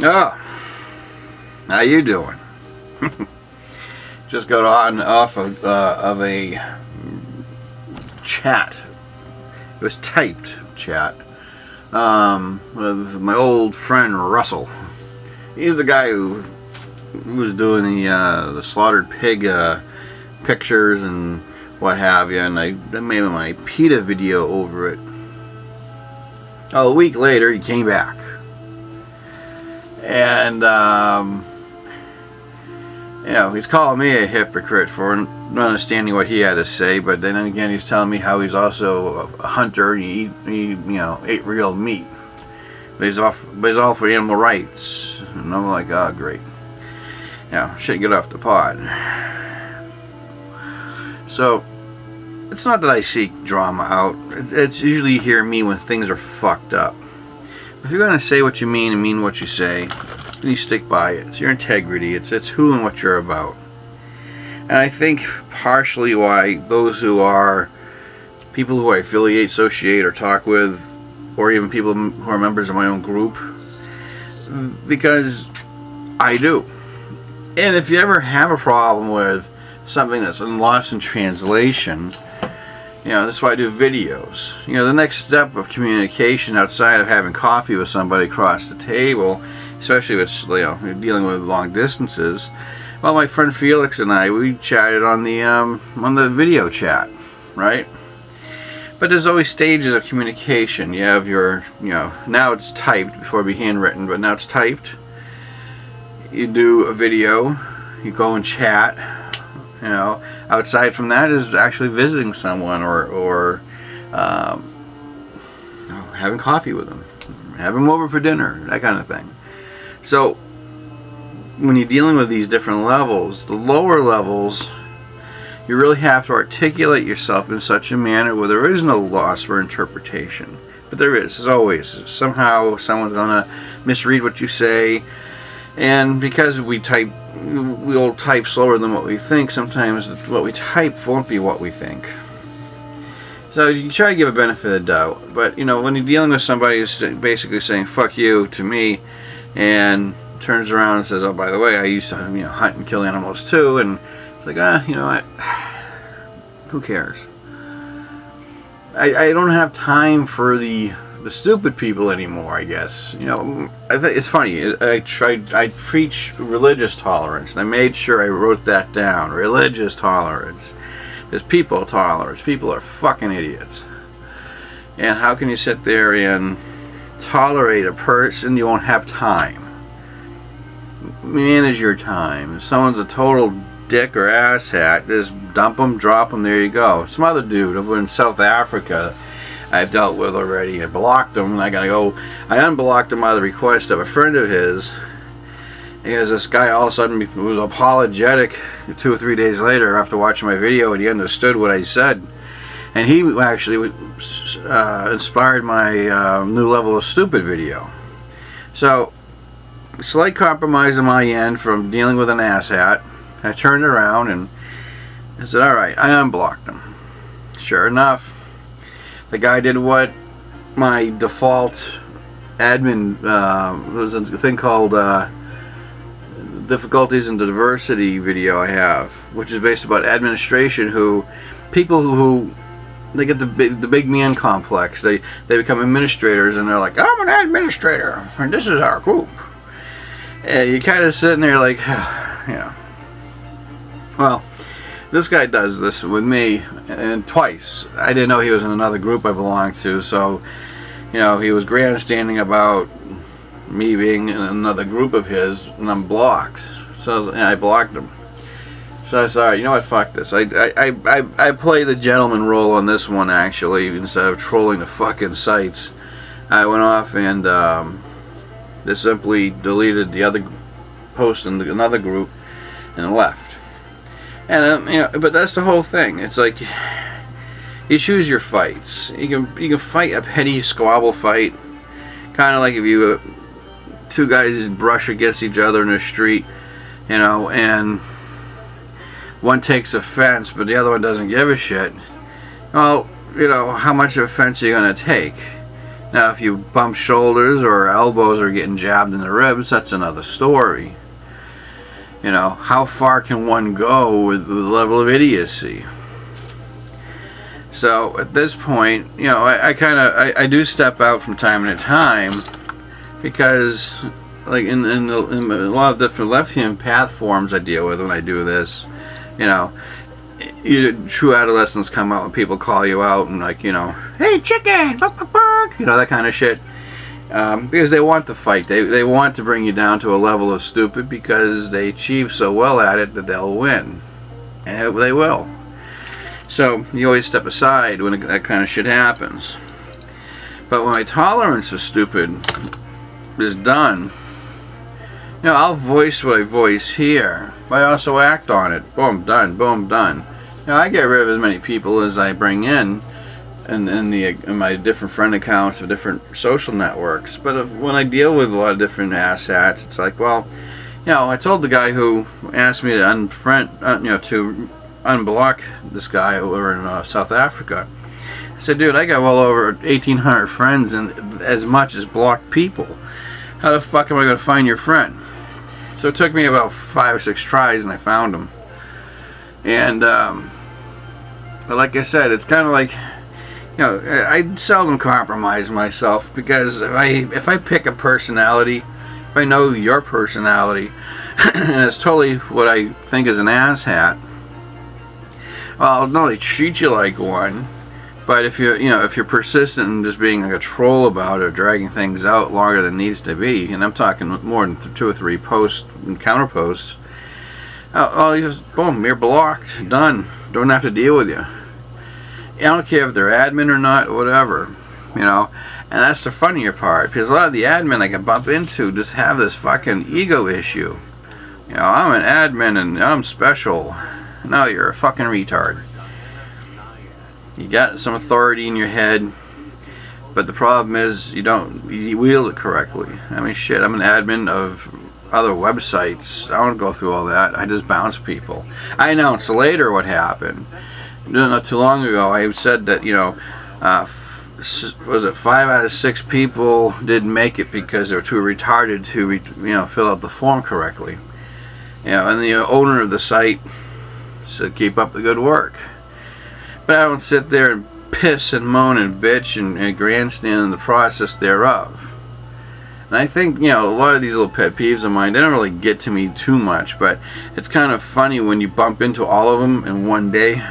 Oh, how you doing? Just got on off of a chat. It was typed chat with my old friend Russell. He's the guy who was doing the slaughtered pig pictures and what have you, and I made my PETA video over it. Oh, a week later, he came back. And, you know, he's calling me a hypocrite for not understanding what he had to say, but then again, he's telling me how he's also a hunter and he you know, ate real meat. But he's all for animal rights. And I'm like, oh, great. You know, shit, get off the pot. So, it's not that I seek drama out. It's usually you hear me when things are fucked up. If you're going to say what you mean and mean what you say, then you stick by it. It's your integrity. It's who and what you're about. And I think partially why those who are people who I affiliate, associate, or talk with, or even people who are members of my own group, because I do. And if you ever have a problem with something that's lost in translation, you know, that's why I do videos. You know, the next step of communication outside of having coffee with somebody across the table, especially if it's, you know, you're dealing with long distances. Well, my friend Felix and I, we chatted on the video chat, right? But there's always stages of communication. You have your, you know, now it's typed, before it be handwritten, but now it's typed. You do a video, you go and chat, you know. Outside from that is actually visiting someone or you know, having coffee with them, having them over for dinner, that kind of thing. So when you're dealing with these different levels, the lower levels, you really have to articulate yourself in such a manner where there is no loss for interpretation. But there is, as always. Somehow someone's going to misread what you say, and because we'll type slower than what we think, sometimes what we type won't be what we think. So you try to give a benefit of the doubt, but you know, when you're dealing with somebody who's basically saying fuck you to me and turns around and says, oh, by the way, I used to, you know, hunt and kill animals too, and it's like, you know what, who cares? I don't have time for the stupid people anymore, I guess. You know, I think it's funny. I preach religious tolerance, and I made sure I wrote that down. Religious tolerance. There's people tolerance. People are fucking idiots. And how can you sit there and tolerate a person you won't have time? Manage your time. If someone's a total dick or asshat, just dump them, drop them, there you go. Some other dude over in South Africa I've dealt with already. I blocked him, and I unblocked him by the request of a friend of his, because this guy all of a sudden was apologetic 2 or 3 days later after watching my video, and he understood what I said, and he actually inspired my new level of stupid video. So slight compromise on my end from dealing with an asshat. I turned around and I said, alright, I unblocked him. Sure enough, the guy did what my default admin, was a thing called difficulties and diversity video I have, which is based about administration, people who they get the big man complex. They become administrators, and they're like, I'm an administrator and this is our group, and you kind of sitting there like, you know, well, this guy does this with me, and twice. I didn't know he was in another group I belonged to, so, you know, he was grandstanding about me being in another group of his, and I'm blocked. So I blocked him. So I said, alright, you know what, fuck this. I play the gentleman role on this one, actually, instead of trolling the fucking sites. I went off and just simply deleted the other post in another group and left. And you know, but that's the whole thing. It's like you choose your fights. You can fight a petty squabble fight, kind of like if you two guys brush against each other in the street, you know, and one takes offense, but the other one doesn't give a shit. Well, you know, how much offense are you going to take? Now if you bump shoulders or elbows or getting jabbed in the ribs, that's another story. You know, how far can one go with the level of idiocy? So at this point, you know, I do step out from time to time, because like in a lot of different left-hand path forums I deal with when I do this, you know, true adolescents come out and people call you out and like, you know, hey chicken, bark, bark, bark, you know, that kind of shit. Because they want to fight. They want to bring you down to a level of stupid, because they achieve so well at it that they'll win. And they will. So you always step aside when that kind of shit happens. But when my tolerance of stupid is done, you know, I'll voice what I voice here, but I also act on it. Boom, done. Boom, done. You know, I get rid of as many people as I bring in my different friend accounts of different social networks. But when I deal with a lot of different asshats, it's like, well, you know, I told the guy who asked me to unfriend, you know, to unblock this guy over in South Africa. I said, dude, I got well over 1,800 friends and as much as blocked people. How the fuck am I going to find your friend? So it took me about 5 or 6 tries and I found him. And but like I said, it's kind of like, you know, I seldom compromise myself, because if I pick a personality, if I know your personality, and it's totally what I think is an asshat, well, I'll not only treat you like one, but if you're persistent in just being like a troll about it, or dragging things out longer than needs to be, and I'm talking more than 2 or 3 posts and counter posts, you just, boom, you're blocked, done. Don't have to deal with you. I don't care if they're admin or not, whatever, you know. And that's the funnier part, because a lot of the admin I can bump into just have this fucking ego issue. You know, I'm an admin and I'm special. No, you're a fucking retard. You got some authority in your head, but the problem is you wield it correctly. I mean, shit, I'm an admin of other websites. I don't go through all that. I just bounce people. I announced later what happened. Not too long ago, I said that, you know, was it 5 out of 6 people didn't make it because they were too retarded to, you know, fill out the form correctly. You know, and the owner of the site said, keep up the good work. But I don't sit there and piss and moan and bitch and grandstand in the process thereof. And I think, you know, a lot of these little pet peeves of mine, they don't really get to me too much, but it's kind of funny when you bump into all of them in one day.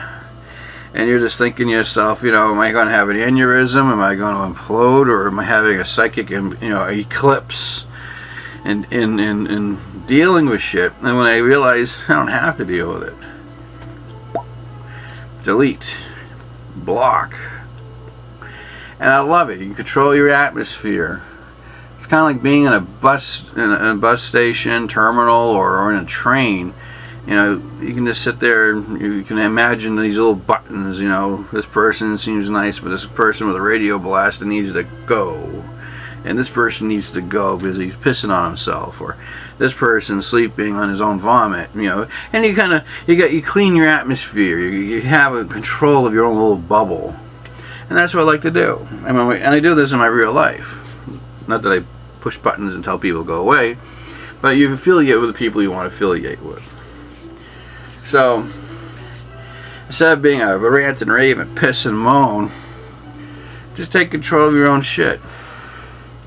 And you're just thinking to yourself, you know, am I going to have an aneurysm? Am I going to implode? Or am I having a psychic, you know, eclipse in dealing with shit? And when I realize I don't have to deal with it. Delete. Block. And I love it. You can control your atmosphere. It's kind of like being in a bus station, terminal, or in a train. You know, you can just sit there and you can imagine these little buttons, you know, this person seems nice, but this person with a radio blast needs to go. And this person needs to go because he's pissing on himself, or this person's sleeping on his own vomit, you know. And you clean your atmosphere. You have a control of your own little bubble. And that's what I like to do. And I do this in my real life. Not that I push buttons and tell people to go away, but you affiliate with the people you want to affiliate with. So, instead of being a rant and rave and piss and moan, just take control of your own shit.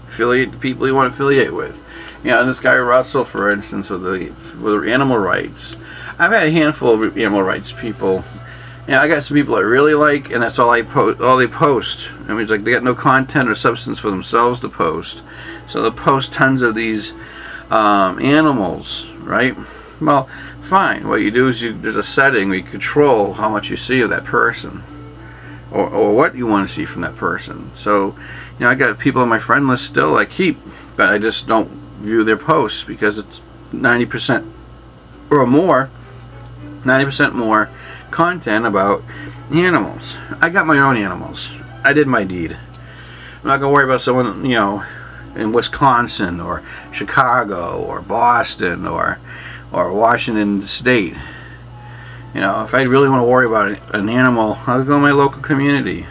Affiliate the people you want to affiliate with. You know, this guy Russell, for instance, with animal rights. I've had a handful of animal rights people. You know, I got some people I really like, and that's all they post. I mean, it's like they got no content or substance for themselves to post. So they'll post tons of these animals, right? Well, fine. What you do is there's a setting where you control how much you see of that person, or what you want to see from that person. So, you know, I got people on my friend list still I keep, but I just don't view their posts because it's 90% or more, 90% more content about animals. I got my own animals. I did my deed. I'm not gonna worry about someone, you know, in Wisconsin or Chicago or Boston or Washington State. You know, if I really want to worry about an animal, I'll go to my local community.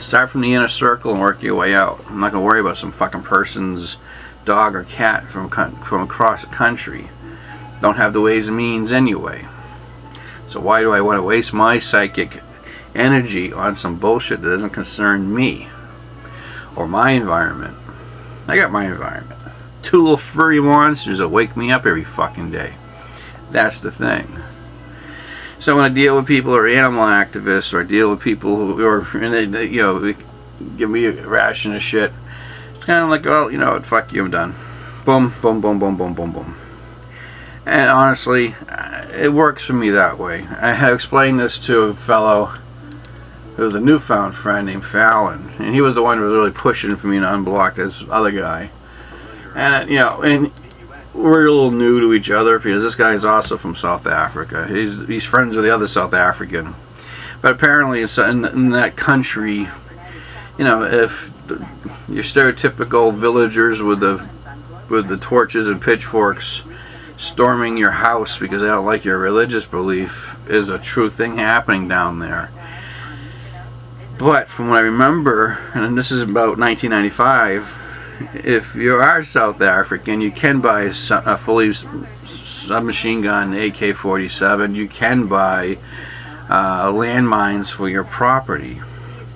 Start from the inner circle and work your way out. I'm not going to worry about some fucking person's dog or cat from across the country. Don't have the ways and means anyway. So why do I want to waste my psychic energy on some bullshit that doesn't concern me or my environment? I got my environment. 2 little furry monsters that wake me up every fucking day. That's the thing. So when I deal with people who are animal activists, or I deal with people who are, you know, give me a ration of shit, it's kind of like, well, you know what, fuck you, I'm done. Boom, boom, boom, boom, boom, boom, boom. And honestly, it works for me that way. I had explained this to a fellow who was a newfound friend named Fallon, and he was the one who was really pushing for me to unblock this other guy. And you know, and we're a little new to each other because this guy is also from South Africa. He's friends with the other South African, but apparently it's in that country, you know, if your stereotypical villagers with the torches and pitchforks storming your house because they don't like your religious belief is a true thing happening down there. But from what I remember, and this is about 1995, if you are South African, you can buy a fully submachine gun, AK-47. You can buy landmines for your property.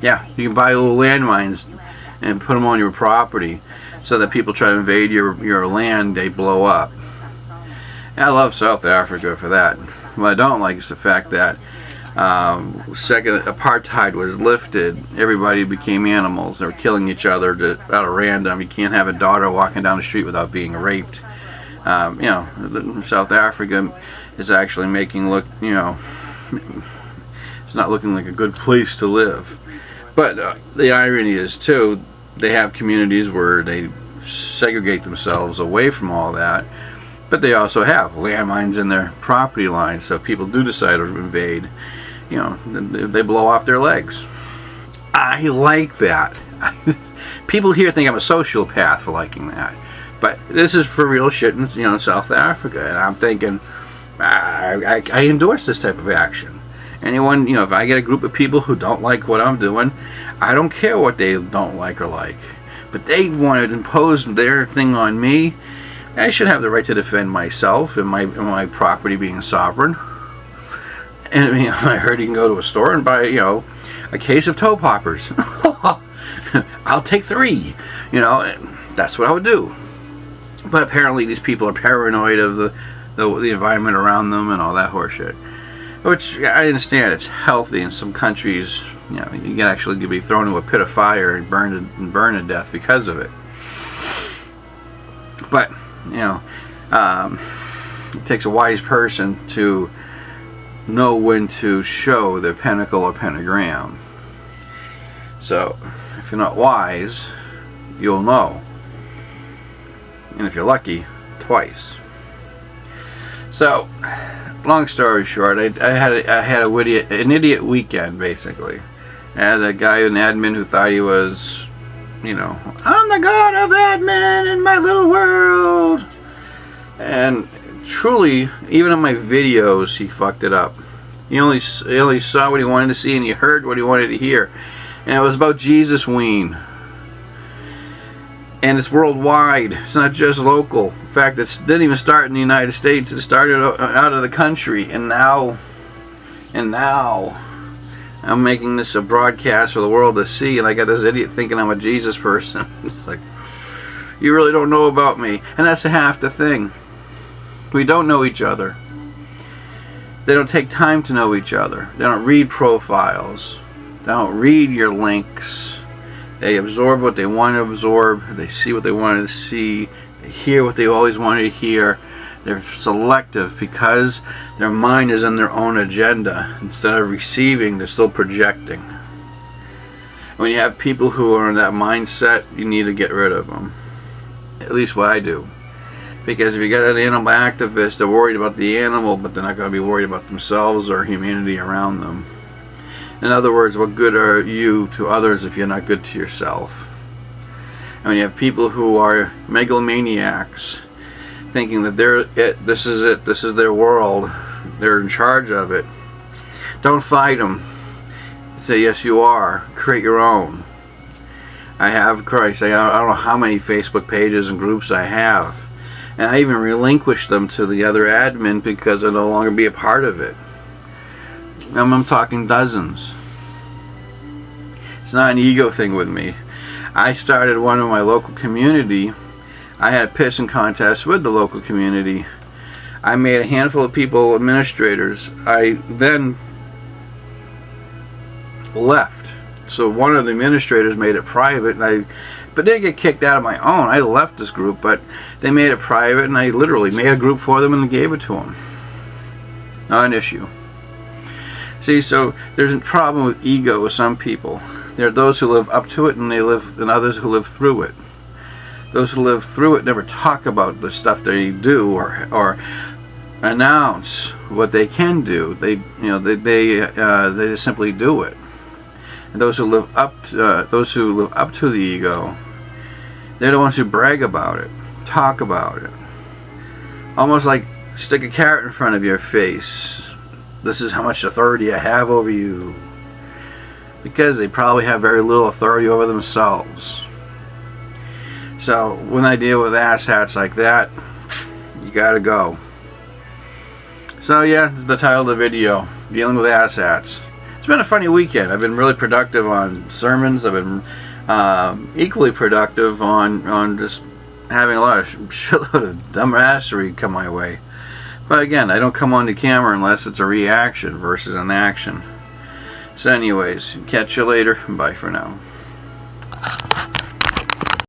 Yeah, you can buy little landmines and put them on your property so that people try to invade your land, they blow up. And I love South Africa for that. What I don't like is the fact that second apartheid was lifted, everybody became animals. They were killing each other out of random. You can't have a daughter walking down the street without being raped. You know, South Africa is actually making look, you know, it's not looking like a good place to live. But the irony is too, they have communities where they segregate themselves away from all that, but they also have landmines in their property lines, so if people do decide to invade, you know, they blow off their legs. I like that. People here think I'm a sociopath for liking that, but this is for real shit in, you know, South Africa, and I'm thinking I endorse this type of action. Anyone, you know, if I get a group of people who don't like what I'm doing, I don't care what they don't like or like, but they want to impose their thing on me. I should have the right to defend myself and my property being sovereign. And you know, I heard you can go to a store and buy, you know, a case of toe poppers. I'll take 3. You know, that's what I would do. But apparently these people are paranoid of the environment around them and all that horseshit. Which I understand, it's healthy in some countries. You know, you can actually be thrown into a pit of fire and burn to death because of it. But you know, it takes a wise person to know when to show the pentacle or pentagram. So if you're not wise, you'll know, and if you're lucky, twice. So long story short, I had an idiot weekend basically. I had a guy, an admin, who thought he was, you know, I'm the god of admin in my little world. And truly, even in my videos, he fucked it up. He only saw what he wanted to see, and he heard what he wanted to hear. And it was about Jesus Ween. And it's worldwide. It's not just local. In fact, it didn't even start in the United States. It started out of the country. And now I'm making this a broadcast for the world to see, and I got this idiot thinking I'm a Jesus person. It's like, you really don't know about me. And that's half the thing. We don't know each other. They don't take time to know each other. They don't read profiles. They don't read your links. They absorb what they want to absorb. They see what they wanted to see. They hear what they always wanted to hear. They're selective because their mind is in their own agenda. Instead of receiving, they're still projecting. When you have people who are in that mindset, you need to get rid of them. At least what I do. Because if you got an animal activist, they're worried about the animal, but they're not going to be worried about themselves or humanity around them. In other words, what good are you to others if you're not good to yourself? And when you have people who are megalomaniacs, thinking that this is their world, they're in charge of it, don't fight them. Say yes you are. Create your own. I have, Christ, I don't know how many Facebook pages and groups I have. And I even relinquished them to the other admin because I no longer be a part of it. I'm talking dozens. It's not an ego thing with me. I started one in my local community. I had a pissing contest with the local community. I made a handful of people administrators. I then left. So one of the administrators made it private, and but didn't get kicked out of my own. I left this group, but they made it private, and I literally made a group for them and gave it to them. Not an issue. See, so there's a problem with ego with some people. There are those who live up to it, and others who live through it. Those who live through it never talk about the stuff they do or announce what they can do. They just simply do it. And those who live up to the ego, they're the ones who brag about it, talk about it. Almost like stick a carrot in front of your face. This is how much authority I have over you. Because they probably have very little authority over themselves. So when I deal with asshats like that, you gotta go. So yeah, this is the title of the video, dealing with asshats. It's been a funny weekend. I've been really productive on sermons. I've been equally productive on just having a lot of shitload of dumbassery come my way. But again, I don't come on the camera unless it's a reaction versus an action. So anyways, catch you later. Bye for now.